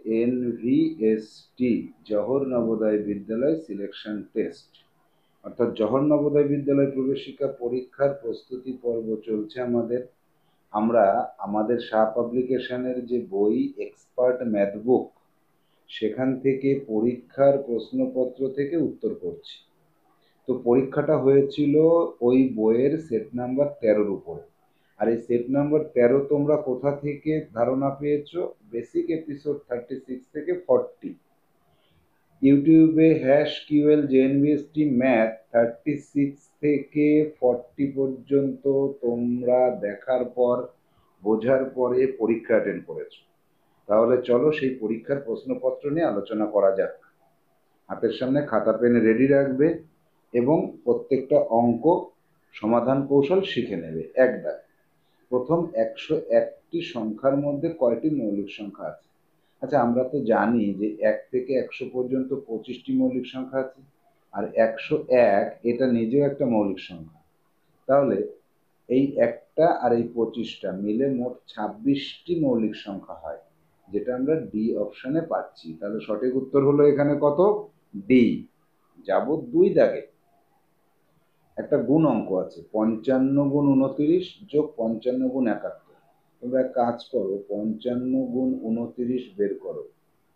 JNVST Jawahar Navodaya বিদ্যালয় selection test, অর্থাৎ জওহর নবোদয় বিদ্যালয় প্রবেশিকা পরীক্ষার প্রস্তুতি পর্ব চলছে আমাদের। আমরা আমাদের শাহ পাবলিকেশনের যে বই এক্সপার্ট ম্যাথ বুক, সেখান থেকে পরীক্ষার প্রশ্নপত্র থেকে উত্তর করছি। তো পরীক্ষাটা হয়েছিল ওই বইয়ের সেট নাম্বার 13-র উপরে। আর এই সেট নাম্বার 13 তোমরা কোথা থেকে ধারণা পেয়েছো? বেসিক এপিসোড 36 থেকে 40। ইউটিউবে #QL JNVST ম্যাথ 36 থেকে 40 পর্যন্ত তোমরা দেখার পর, বোঝার পরে পরীক্ষা অ্যাটেন্ড করেছো। তাহলে চলো সেই পরীক্ষার প্রশ্নপত্র নিয়ে আলোচনা করা যাক। হাতের সামনে খাতা পেন রেডি রাখবে এবং প্রত্যেকটা অঙ্ক সমাধান কৌশল শিখে নেবে। এক দাগ। প্রথম 101টি সংখ্যার মধ্যে কয়টি মৌলিক সংখ্যা আছে? আচ্ছা, আমরা তো জানি যে 1 থেকে 100 পর্যন্ত 25টি মৌলিক সংখ্যা আছে, আর 101 এটা নিজেও একটা মৌলিক সংখ্যা। তাহলে এই একটা আর এই 25টা মিলে মোট 26টি মৌলিক সংখ্যা হয়, যেটা আমরা ডি অপশনে পাচ্ছি। তাহলে সঠিক উত্তর হলো এখানে কত? ডি। যাব 2 দাগে। একটা গুণ অঙ্ক আছে, 55 গুণ 29 যোগ 55 গুণ 71। তোমরা এক কাজ করো, 55 গুণ 29 বের করো,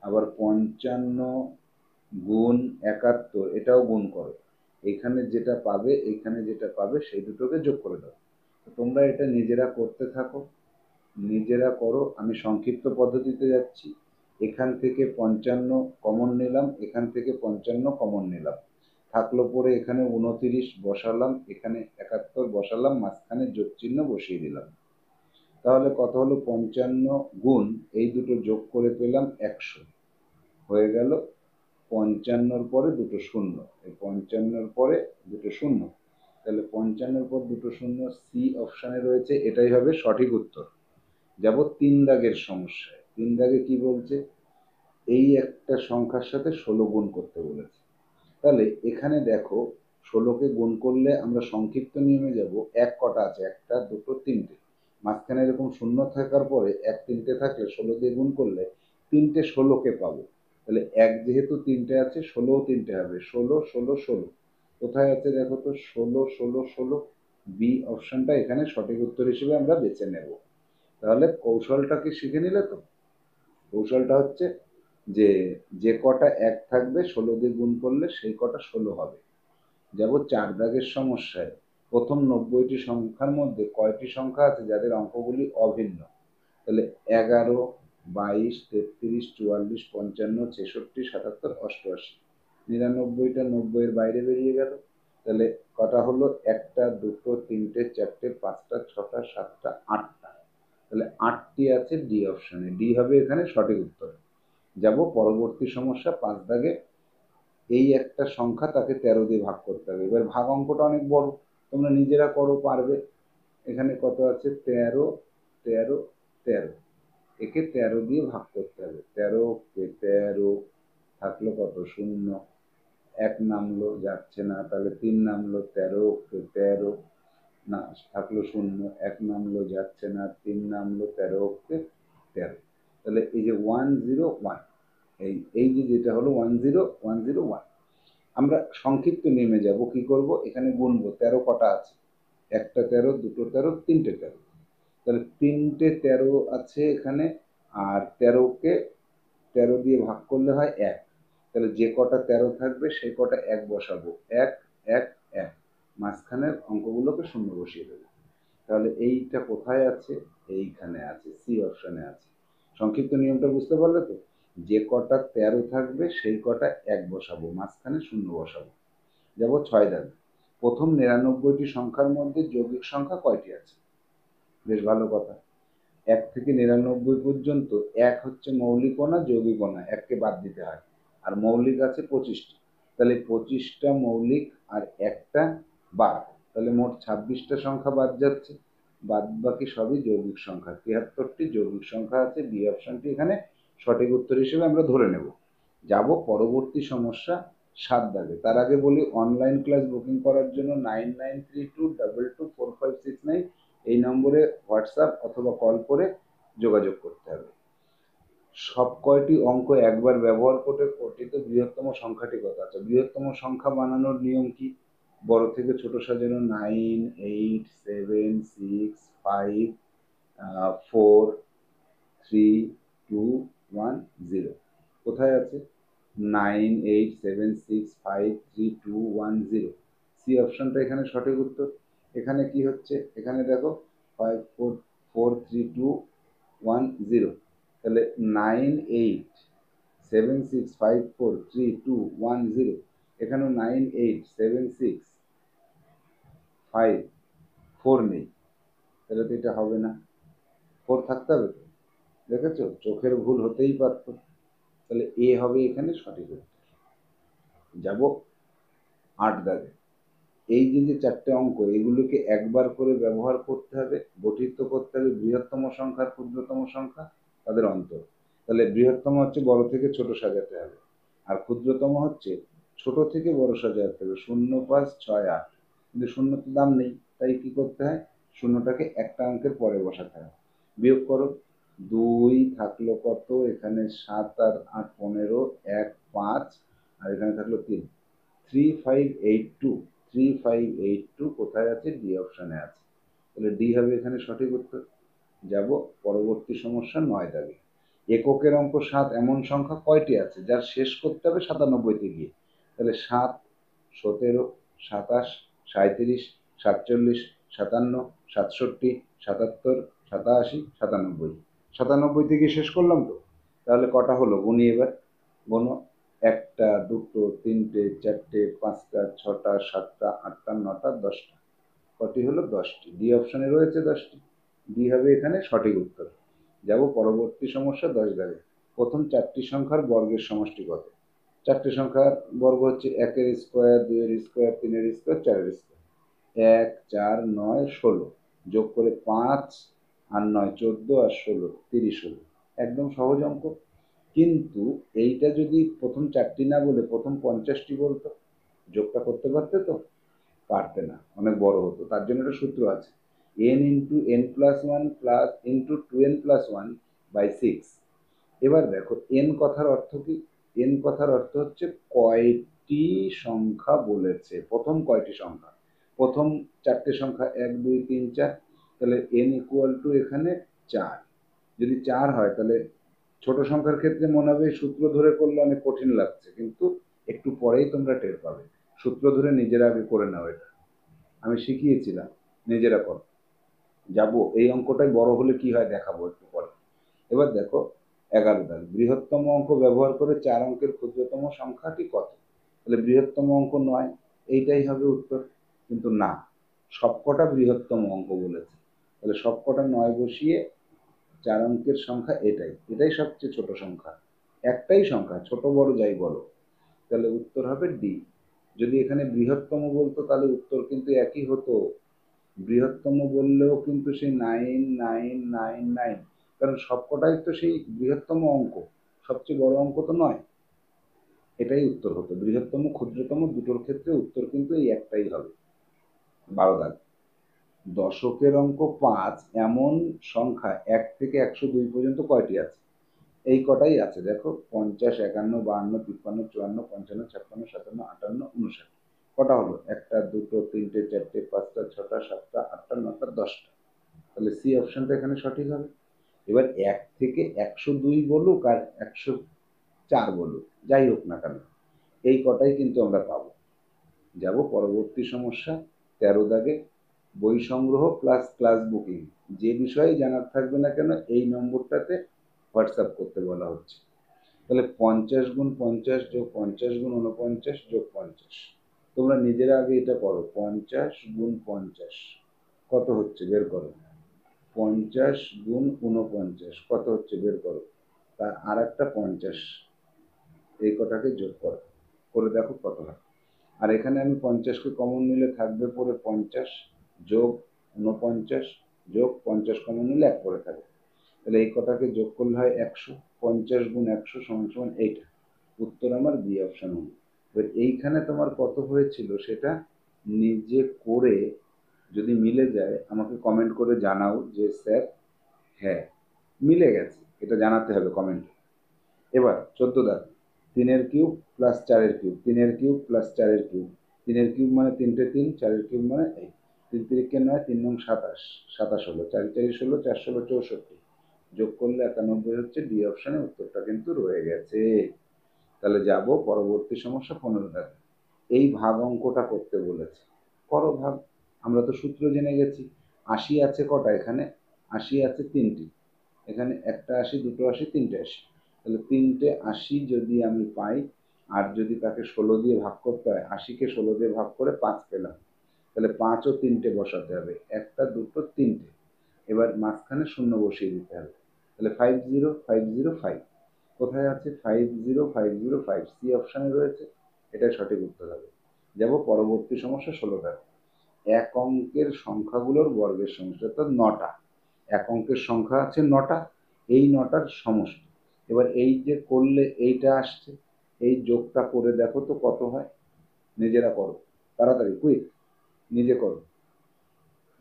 আবার 55 গুণ 71 এটাও গুণ করো। এখানে যেটা পাবে, এখানে যেটা পাবে, সেই দুটোকে যোগ করে দাও। তোমরা এটা নিজেরা করতে থাকো, নিজেরা করো। আমি সংক্ষিপ্ত পদ্ধতিতে যাচ্ছি। এখান থেকে 55 কমন নিলাম, এখান থেকে 55 কমন নিলাম, থাকলো পরে এখানে 29 বসালাম, এখানে 71 বসালাম, মাঝখানে যোগ চিহ্ন বসিয়ে দিলাম। তাহলে কত হলো? 55 গুণ এই দুটো যোগ করে পেলাম 100, হয়ে গেল 55-র পরে দুটো শূন্য, এই 55-র পরে দুটো শূন্য, তাহলে 55-র পর দুটো শূন্য সি অপশানে রয়েছে, এটাই হবে সঠিক উত্তর। যাব 3 দাগের সমস্যায়। 3 দাগে কি বলছে? এই একটা সংখ্যার সাথে 16 গুণ করতে বলেছে। তাহলে এখানে দেখো, 16কে গুণ করলে আমরা সংক্ষিপ্ত নিয়মে যাব। এক কটা আছে? একটা, দুটো, তিনটে। মাঝখানে এরকম শূন্য থাকার পরে এক তিনটে থাকলে 16 দিয়ে গুণ করলে তিনটে 16কে পাবো। তাহলে এক যেহেতু তিনটে আছে, 16ও তিনটে হবে, 16 16 16। কোথায় আছে দেখো তো? 16 16 16। বি অপশনটা এখানে সঠিক উত্তর হিসেবে আমরা বেছে নেব। তাহলে কৌশলটা কি শিখে নিলে তো? কৌশলটা হচ্ছে যে যে কটা এক থাকবে 16 দিয়ে গুণ করলে সেই কটা 16 হবে। যাব 4 দাগের সমস্যায়। প্রথম 90টি সংখ্যার মধ্যে কয়টি সংখ্যা আছে যাদের অঙ্কগুলি অভিন্ন? তাহলে 11, 22, 33, 44, 55, 66, 77, 88। 99টা 90-এর বাইরে বেরিয়ে গেল। তাহলে কটা হলো? একটা, দুটো, তিনটে, চারটে, পাঁচটা, ছটা, সাতটা, আটটা। তাহলে 8টি আছে ডি অপশনে। ডি হবে এখানে সঠিক উত্তর। যাব পরবর্তী সমস্যা 5 দাগে। এই একটা সংখ্যা, তাকে 13 দিয়ে ভাগ করতে হবে। এবার ভাগ অঙ্কটা অনেক বড়, তোমরা নিজেরা করো, পারবে। এখানে কত আছে? 13 13 13। একে 13 দিয়ে ভাগ করতে হবে। 13 কে 13, থাকলো কত? শূন্য। এক নামলো, যাচ্ছে না, তাহলে 3 নামলো, 13 কে 13, না থাকলো শূন্য, এক নামলো, যাচ্ছে না, 3 নামলো, 13 কে 13। তাহলে এই যে 101, এই যে যেটা হলো 10101। আমরা সংক্ষিপ্ত নেমে যাব। কি করব? এখানে গুনবো। 13 কটা আছে? একটা 13, দুটো 13, তিনটে 13। তাহলে তিনটে 13 আছে এখানে, আর 13কে 13 দিয়ে ভাগ করলে হয় 1। তাহলে যে কটা 13 থাকবে সেই কটা 1 বসাবো। 1 1 1, মাঝখানের অঙ্কগুলোকে শূন্য বসিয়ে দেবো। তাহলে এইটা কোথায় আছে? এইখানে আছে, সি অপশনে আছে। সংক্ষিপ্ত নিয়মটা বুঝতে পারলে তো? যে কটা 13 থাকবে সেই কটা 1 বসাবো, মাঝখানে শূন্য বসাবো। যাব 6 দাগ। প্রথম 99টি সংখ্যার মধ্যে যৌগিক সংখ্যা কয়টি আছে? বেশ ভালো কথা। 1 থেকে 99 পর্যন্ত 1 হচ্ছে মৌলিকও না, যৌগিকও না, 1কে বাদ দিতে হয়। আর মৌলিক আছে 25টি। তাহলে 25টা মৌলিক আর একটা বাদ, তাহলে মোট 26টা সংখ্যা বাদ যাচ্ছে। বাদ বাকি সবই যৌগিক সংখ্যা। 73টি যৌগিক সংখ্যা আছে। বি অপশনটি এখানে সঠিক উত্তর হিসেবে আমরা ধরে নেব। যাব পরবর্তী সমস্যা 7 দাগে। তার আগে বলি, অনলাইন ক্লাস বুকিং করার জন্য 9932224569 এই নম্বরে হোয়াটসঅ্যাপ অথবা কল করে যোগাযোগ করতে হবে। সব কয়টি অঙ্ক একবার ব্যবহার করে গঠিত বৃহত্তম সংখ্যাটি কত? আচ্ছা, বৃহত্তম সংখ্যা বানানোর নিয়ম কি? বড় থেকে ছোট সাজানো 9, 8, 7, 6, 5, 4, 3, 2, 1, 0। কোথায় আছে? 9, 8, 7, 6, 5, 3, 2, 1, 0। সি অপশনটা এখানে সঠিক উত্তর। এখানে কি হচ্ছে? এখানে দেখো 5, 4, 4, 3, 2, 1, 0। তাহলে 9, 8, 7, 6, 5, 4, 3, 2, 1, 0। এখানেও 9, 8, 7, 6, 5, 4 নেই। তাহলে তো এটা হবে না, 4 থাকতে হবে তো। দেখেছো, চোখের ভুল হতেই পারতো। তাহলে এ হবে এখানে সঠিক উত্তর। যাব 8 দাগে। এই যে যে চারটে অঙ্ক, এগুলোকে একবার করে ব্যবহার করতে হবে, গঠিত করতে হবে বৃহত্তম সংখ্যার ক্ষুদ্রতম সংখ্যা, তাদের অন্তর। তাহলে বৃহত্তম হচ্ছে বড় থেকে ছোট সাজাতে হবে, আর ক্ষুদ্রতম হচ্ছে ছোট থেকে বড় সাজাতে হবে। 0, 5, 6, 8। কিন্তু শূন্যতে দাম নেই, তাই কি করতে হয়? শূন্যটাকে একটা অঙ্কের পরে বসাতে হয়। বিয়োগ করো। 2 থাকলো কত? এখানে 7 আর 8, 15, 1, 5, আর এখানে থাকলো 3। 3582, 3582 কোথায় আছে? ডি অপশনে আছে। তাহলে ডি হবে এখানে সঠিক উত্তর। যাব পরবর্তী সমস্যা 9 দাগে। এককের অঙ্ক 7 এমন সংখ্যা কয়টি আছে যার শেষ করতে হবে 97-তে গিয়ে? তাহলে 7, 17, 27, 37, 47, 57, 67, 77, 87, 97। 97 থেকে শেষ করলাম তো। তাহলে কটা হলো গুনি এবার। গোনো। 1টা, 2টো, 3টে, 4টে, 5টা, 6টা, 7টা, 8টা, 9টা, 10টা। কটি হলো? 10টি। ডি অপশনে রয়েছে 10টি। ডি হবে এখানে সঠিক উত্তর। যাব পরবর্তী সমস্যা 10 দাগে। প্রথম চারটি সংখ্যার বর্গের সমষ্টি কত? চারটি সংখ্যার বর্গ হচ্ছে 1-এর স্কোয়ার, 2-এর স্কোয়ার, 3-এর স্কোয়ার, 4-এর স্কোয়ার। 1, 4, 9, 16, যোগ করে 5 আর 9, 14, আর 16, 30 হলো। একদম সহজ অঙ্ক। কিন্তু এইটা যদি প্রথম চারটি না বলে প্রথম 50টি বলতো, যোগটা করতে পারতে তো? পারতে না, অনেক বড় হতো। তার জন্য একটা সূত্র আছে, n into n plus one plus into 2n plus one by 6। এবার দেখো এন কথার অর্থ কি? এন কথার অর্থ হচ্ছে কয়টি সংখ্যা বলেছে, প্রথম কয়টি সংখ্যা। প্রথম চারটে সংখ্যা 1, 2, 3, 4। তাহলে এন ইকুয়াল টু এখানে 4। যদি 4 হয় তাহলে ছোট সংখ্যার ক্ষেত্রে মনে হবে সূত্র ধরে করলে অনেক কঠিন লাগছে, কিন্তু একটু পরেই তোমরা টের পাবে। সূত্র ধরে নিজেরা আগে করে নাও, এটা আমি শিখিয়েছিলাম, নিজেরা করো। যাবো এই অঙ্কটাই বড় হলে কি হয় দেখাবো একটু পরে। এবার দেখো 11 দাগ। বৃহত্তম অঙ্ক ব্যবহার করে 4 অঙ্কের ক্ষুদ্রতম সংখ্যাটি কত? তাহলে বৃহত্তম অঙ্ক 9, এইটাই হবে উত্তর। কিন্তু না, সবকটা বৃহত্তম অঙ্ক বলেছে। তাহলে সবকটা 9 বসিয়ে 4 অঙ্কের সংখ্যা এটাই, এটাই সবচেয়ে ছোট সংখ্যা। একটাই সংখ্যা, ছোট বড় যাই বলো। তাহলে উত্তর হবে ডি। যদি এখানে বৃহত্তম বলতো তাহলে উত্তর কিন্তু একই হতো। বৃহত্তম বললেও কিন্তু সেই 9, 9, 9, 9, কারণ সবকটাই তো সেই বৃহত্তম অঙ্ক, সবচেয়ে বড় অঙ্ক তো নয়। এটাই উত্তর হতো। বৃহত্তম ক্ষুদ্রতম দুটোর ক্ষেত্রে উত্তর কিন্তু এই একটাই হবে। 12 দাগ। দশকের অঙ্ক 5 এমন সংখ্যা 1 থেকে 102 পর্যন্ত কয়টি আছে? এই কটাই আছে দেখো, 50, 51, 52, 53, 54, 55, 56, 57, 58, 59। কটা হলো? 1টা, 2টো, 3টে, 4টে, 5টা, 6টা, 7টা, 8টা, 9টা, 10টা। তাহলে সি অপশনটা এখানে সঠিক হবে। এবার 1 থেকে 102 বলুক আর 104 বলুক, যাই হোক না কেন, এই কটাই কিন্তু আমরা পাবো। যাব পরবর্তী সমস্যা 13 দাগে। বই সংগ্রহ প্লাস ক্লাস বুকিং, যে বিষয়ে জানার থাকবে না কেন এই নম্বরটাতে হোয়াটসঅ্যাপ করতে বলা হচ্ছে। তাহলে 50 গুণ 50 যোগ 50 গুণ 49 যোগ 50। তোমরা নিজেরা আগে এটা করো। 50 গুণ 50 কত হচ্ছে বের করো। 50 গুণ 49 কত হচ্ছে বের করো। তার আর একটা 50, এই কটাকে যোগ করো, করে দেখো কত হয়। আর এখানে আমি 50কে কমন নিলে থাকবে পরে 50 যোগ 49 যোগ 50 কমন নিলে 1 করে থাকবে। তাহলে এই কটাকে যোগ করলে হয় 100। 50 গুণ 100 সমান সমান এইটা। উত্তর আমার বি অপশন হলো। এবার এইখানে তোমার কত হয়েছিল সেটা নিজে করে যদি মিলে যায় আমাকে কমেন্ট করে জানাও যে স্যার হ্যাঁ মিলে গেছে, এটা জানাতে হবে কমেন্টে। এবার 14 দাগ, 3 cube plus 4 cube, 3 cube plus 4 cube, 3 cube মানে 3টে 3, 4 কিউব মানে 3 3 9, 3 9 27, 27 হলো, 4 4 16, 4 16 64, যোগ করলে 91 হচ্ছে। ডি অপশনে উত্তরটা কিন্তু রয়ে গেছে। তাহলে যাব পরবর্তী সমস্যা 15 দাগ। এই ভাগ অঙ্কটা করতে বলেছে, করো ভাগ। আমরা তো সূত্র জেনে গেছি। 80 আছে কটা এখানে? 80 আছে 3টি, এখানে একটা 80, দুটো 80, 3টে 80। তাহলে 3টে 80 যদি আমি পাই, আর যদি তাকে 16 দিয়ে ভাগ করতে হয়, 80কে 16 দিয়ে ভাগ করে 5 পেলাম, তাহলে 5 ও 3টে বসাতে হবে, একটা দুটো 3টে। এবার মাঝখানে শূন্য বসিয়ে দিতে হবে। তাহলে 50505 কোথায় আছে? 50505 সি অপশানে রয়েছে, এটা সঠিক উত্তর হবে। যাব পরবর্তী সমস্যা 16টা। এক অঙ্কের সংখ্যাগুলোর বর্গের সমষ্টি, অর্থাৎ 9টা এক অঙ্কের সংখ্যা আছে 9টা, এই 9টার সমষ্টি। এবার এই যে করলে এইটা আসছে, এই যোগটা করে দেখো তো কত হয়। নিজেরা করো, তাড়াতাড়ি কুইক, নিজে করো,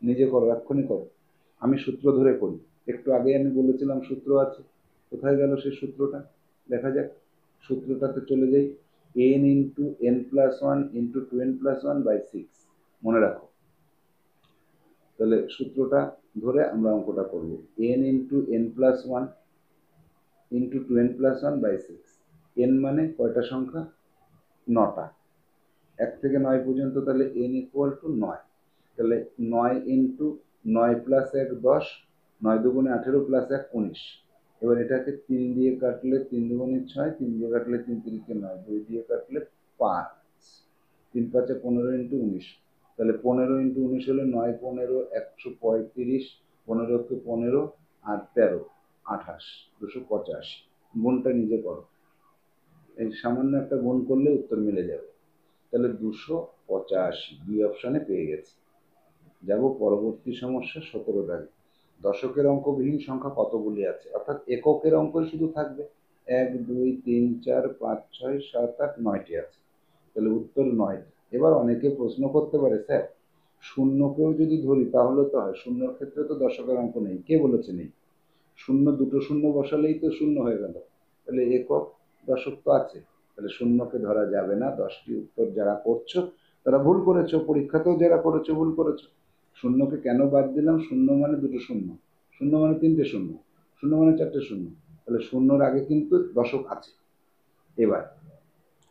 নিজে করো, এক্ষুনি করো। আমি সূত্র ধরে করি। একটু আগে আমি বলেছিলাম সূত্র আছে, কোথায় গেল সেই সূত্রটা? দেখা যাক। সূত্রটাতে চলে যাই, n into n plus one into 2n plus one by 6, মনে রাখো। তাহলে সূত্রটা ধরে আমরা অঙ্কটা করব। n into n plus one into 2n plus one by 6। n মানে কয়টা সংখ্যা? 9টা, 1 থেকে 9 পর্যন্ত, তাহলে n ইকুয়াল টু 9। তাহলে 9 ইন্টু 9 প্লাস 1 10, 9 দুগুণে 18 প্লাস 1 19। এবার এটাকে 3 দিয়ে কাটলে 3 দুগুণে 6, 3 দিয়ে কাটলে 3 3 9, 2 দিয়ে কাটলে 5, 3 5 15 ইন্টু 19। তাহলে 15 ইন্টু 19 হলে 9 15 135, 15 কে 15 আর 13 28, 285। গুণটা নিজে করো, এই সামান্য একটা গুণ করলে উত্তর মিলে যাবে। তাহলে 285 বি অপশানে পেয়ে গেছি। যাব পরবর্তী সমস্যা 17 দাগে। দশকের অঙ্কবিহীন সংখ্যা কতগুলি আছে? অর্থাৎ এককের অঙ্কই শুধু থাকবে, 1 2 3 4 5 6 7 8 9টি আছে। তাহলে উত্তর 9। এবার অনেকে প্রশ্ন করতে পারে, স্যার শূন্যকেও যদি ধরি তাহলে তো হয়, শূন্যর ক্ষেত্রে তো দশকের অঙ্ক নেই। কে বলেছে নেই? শূন্য, দুটো শূন্য বসালেই তো শূন্য হয়ে গেল, তাহলে একক দশক তো আছে, তাহলে শূন্যকে ধরা যাবে না। 10টি উত্তর যারা করছো তারা ভুল করেছো, পরীক্ষাতেও যারা করেছো ভুল করেছো। শূন্যকে কেন বাদ দিলাম? শূন্য মানে দুটো শূন্য, শূন্য মানে 3টে শূন্য, শূন্য মানে 4টে শূন্য, তাহলে শূন্যর আগে কিন্তু দশক আছে। এবার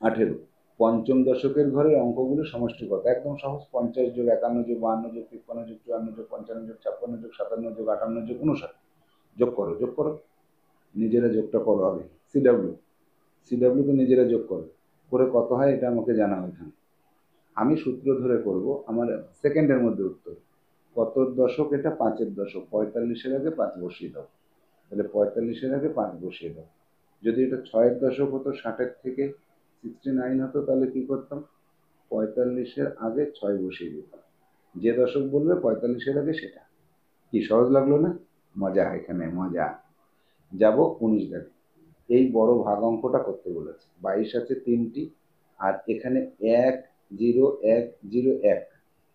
18, পঞ্চম দশকের ঘরের অঙ্কগুলো সমষ্টি কত? একদম সহজ, 50 যোগ 51 যোগ 52 যোগ 53 যোগ 54 যোগ 55 যোগ 56 যোগ 57 যোগ 58 যোগ 59। যোগ করো, যোগ করো, নিজেরা যোগটা করো আগে। সিডাব্লিউ কে নিজেরা যোগ করো, করে কত হয় এটা আমাকে জানাও এখানে। আমি সূত্র ধরে করব, আমার সেকেন্ডের মধ্যে উত্তর। কত দশক এটা? 5-এর দশক, 45-এর আগে 5 বসিয়ে দাও, তাহলে 45-এর আগে 5 বসিয়ে দাও। যদি এটা 6-এর দশক হতো, 60-এর থেকে 69 হতো, তাহলে কি করতাম? 45-এর আগে 6 বসিয়ে দিতাম। যে দশক বলবে 45-এর আগে সেটা। কি সহজ লাগলো না? মজা, এখানে মজা। যাব 19 দাগে। এই বড় ভাগ অঙ্কটা করতে বলেছে। 22 আছে 3টি, আর এখানে 1 0 1 0 1,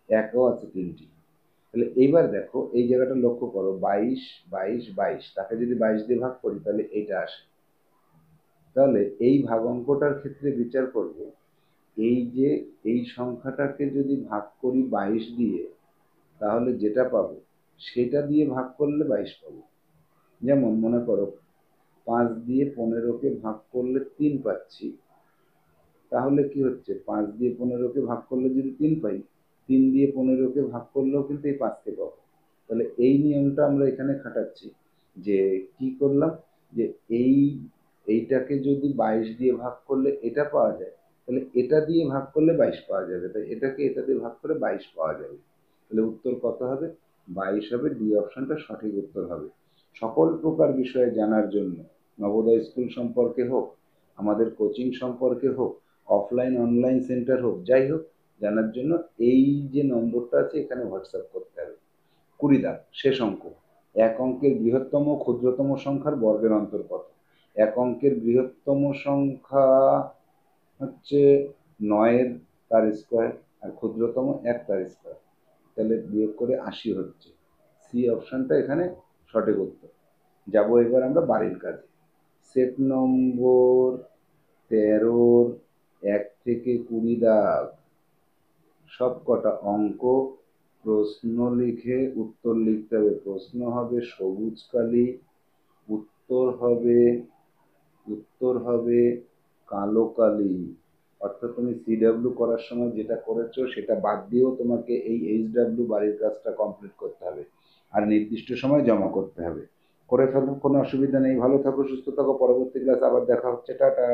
একও আছে 3টি। তাহলে এইবার দেখো এই জায়গাটা লক্ষ্য করো, 22 22 22, তাকে যদি 22 দিয়ে ভাগ করি তাহলে এইটা আসে। তাহলে এই ভাগ অঙ্কটার ক্ষেত্রে বিচার করব, এই যে এই সংখ্যাটাকে যদি ভাগ করি 22 দিয়ে, তাহলে যেটা পাবো সেটা দিয়ে ভাগ করলে 22 পাবো। যেমন মনে করো 5 দিয়ে 15কে ভাগ করলে 3 পাচ্ছি, তাহলে কি হচ্ছে? 5 দিয়ে 15কে ভাগ করলে যদি 3 পাই, 3 দিয়ে 15কে ভাগ করলেও কিন্তু এই 5কে পাবো। তাহলে এই নিয়মটা আমরা এখানে খাটাচ্ছি, যে কি করলাম, যে এইটাকে যদি 22 দিয়ে ভাগ করলে এটা পাওয়া যায়, তাহলে এটা দিয়ে ভাগ করলে 22 পাওয়া যাবে, তাই এটাকে এটা দিয়ে ভাগ করে 22 পাওয়া যাবে। তাহলে উত্তর কত হবে? 22 হবে। ডি অপশনটা সঠিক উত্তর হবে। সকল প্রকার বিষয়ে জানার জন্য, নবোদয় স্কুল সম্পর্কে হোক, আমাদের কোচিং সম্পর্কে হোক, অফলাইন অনলাইন সেন্টার হোক, যাই হোক, জানার জন্য এই যে নম্বরটা আছে এখানে হোয়াটসঅ্যাপ করতে হবে। 20 দাগ, শেষ অঙ্ক। এক অঙ্কের বৃহত্তম ও ক্ষুদ্রতম সংখ্যার বর্গের অন্তর কত? এক অঙ্কের বৃহত্তম সংখ্যা হচ্ছে 9 তার স্কোয়ার, আর ক্ষুদ্রতম 1 তার স্কোয়ার, তাহলে বিয়োগ করে 80 হচ্ছে। সি অপশনটা এখানে সঠিক উত্তর। যাব এবার আমরা বাড়ির কাজে। সেট নম্বর 13-র 1 থেকে 20 দাগ সব কটা অঙ্ক প্রশ্ন লিখে উত্তর লিখতে হবে। প্রশ্ন হবে সবুজ কালি, উত্তর হবে কালো কালি। অর্থাৎ তুমি সিডব্লিউ করার সময় যেটা করেছো সেটা বাদ দিয়েও তোমাকে এই এইচডব্লিউ বাড়ির কাজটা কমপ্লিট করতে হবে আর নির্দিষ্ট সময় জমা করতে হবে। করে ফেলো, কোনো অসুবিধা নেই। ভালো থাকো, সুস্থ থাকো। পরবর্তী ক্লাস আবার দেখা হচ্ছে। টাটা।